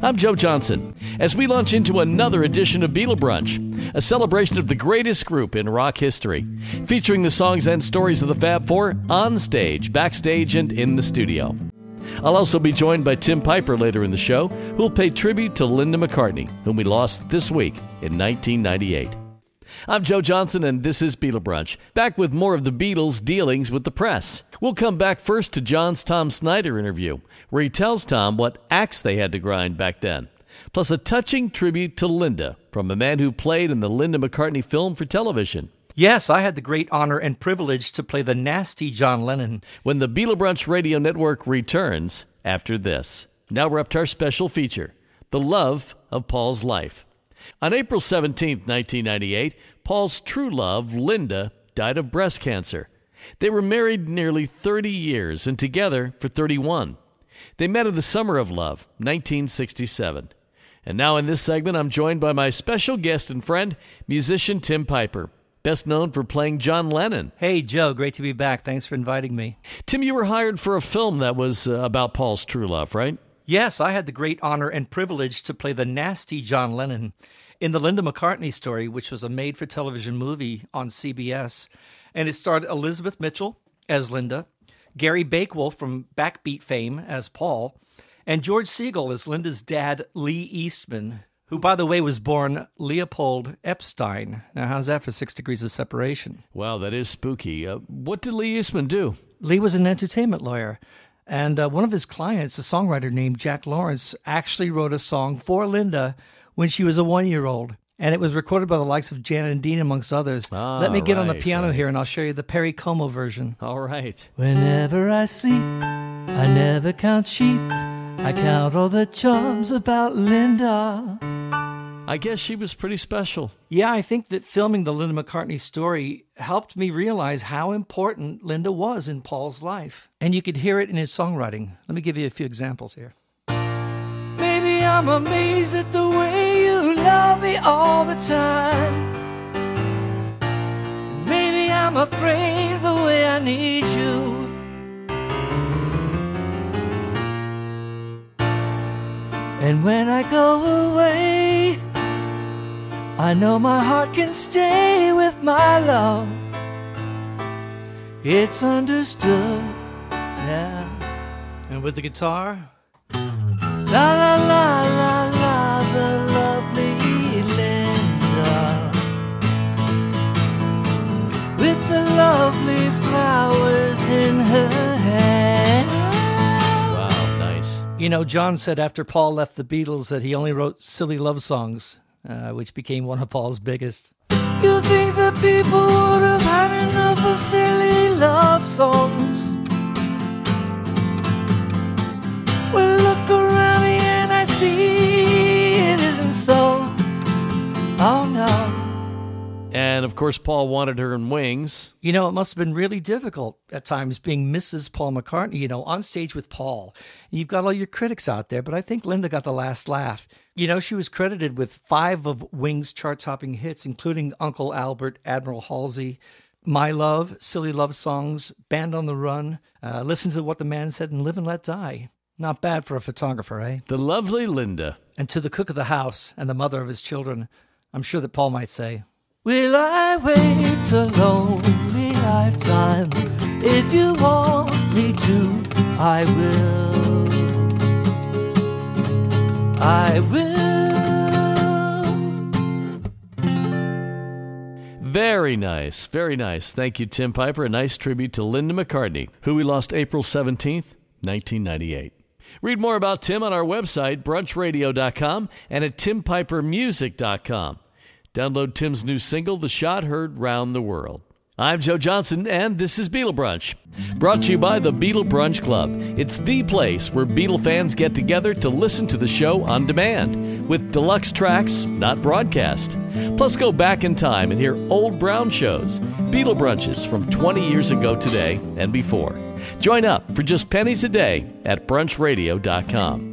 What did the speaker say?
I'm Joe Johnson, as we launch into another edition of Beatle Brunch, a celebration of the greatest group in rock history, featuring the songs and stories of the Fab Four on stage, backstage, and in the studio. I'll also be joined by Tim Piper later in the show, who will pay tribute to Linda McCartney, whom we lost this week in 1998. I'm Joe Johnson, and this is Beatle Brunch, back with more of the Beatles' dealings with the press. We'll come back first to John's Tom Snyder interview, where he tells Tom what axe they had to grind back then, plus a touching tribute to Linda from a man who played in the Linda McCartney film for television. Yes, I had the great honor and privilege to play the nasty John Lennon. When the Beatle Brunch Radio Network returns after this. Now we're up to our special feature, The Love of Paul's Life. On April 17, 1998, Paul's true love, Linda, died of breast cancer. They were married nearly 30 years and together for 31. They met in the summer of love, 1967. And now in this segment, I'm joined by my special guest and friend, musician Tim Piper, best known for playing John Lennon. Hey, Joe, great to be back. Thanks for inviting me. Tim, you were hired for a film that was about Paul's true love, right? Yes, I had the great honor and privilege to play the nasty John Lennon in the Linda McCartney story, which was a made-for-television movie on CBS. And it starred Elizabeth Mitchell as Linda, Gary Bakewell from Backbeat fame as Paul, and George Segal as Linda's dad, Lee Eastman, who, by the way, was born Leopold Epstein. Now, how's that for 6 degrees of separation? Wow, that is spooky. What did Lee Eastman do? Lee was an entertainment lawyer. And one of his clients, a songwriter named Jack Lawrence, actually wrote a song for Linda when she was a 1-year-old. And it was recorded by the likes of Janet and Dean, amongst others. Let me get on the piano here, and I'll show you the Perry Como version. All right. Whenever I sleep, I never count sheep. I count all the charms about Linda. I guess she was pretty special. Yeah, I think that filming the Linda McCartney story helped me realize how important Linda was in Paul's life. And you could hear it in his songwriting. Let me give you a few examples here. Maybe I'm amazed at the way you love me all the time. Maybe I'm afraid of the way I need you. And when I go away, I know my heart can stay with my love. It's understood, yeah. And with the guitar, la la la la la, the lovely Linda, with the lovely flowers in her hand. Wow, nice. You know, John said after Paul left the Beatles that he only wrote silly love songs, which became one of Paul's biggest. You think that people would have had enough of silly love songs? Well, look around me and I see it isn't so. Oh, no. And, of course, Paul wanted her in Wings. You know, it must have been really difficult at times being Mrs. Paul McCartney, you know, on stage with Paul. You've got all your critics out there, but I think Linda got the last laugh. You know, she was credited with 5 of Wings' chart-topping hits, including Uncle Albert, Admiral Halsey, My Love, Silly Love Songs, Band on the Run, Listen to What the Man Said, and Live and Let Die. Not bad for a photographer, eh? The lovely Linda. And to the cook of the house and the mother of his children, I'm sure that Paul might say, will I wait a lonely lifetime? If you want me to, I will. I will. Very nice, very nice. Thank you, Tim Piper. A nice tribute to Linda McCartney, who we lost April 17th, 1998. Read more about Tim on our website, brunchradio.com, and at timpipermusic.com. Download Tim's new single, The Shot, heard round the world. I'm Joe Johnson, and this is Beatle Brunch, brought to you by the Beatle Brunch Club. It's the place where Beatle fans get together to listen to the show on demand, with deluxe tracks, not broadcast. Plus, go back in time and hear old brown shows, Beatle Brunches from 20 years ago today and before. Join up for just pennies a day at brunchradio.com.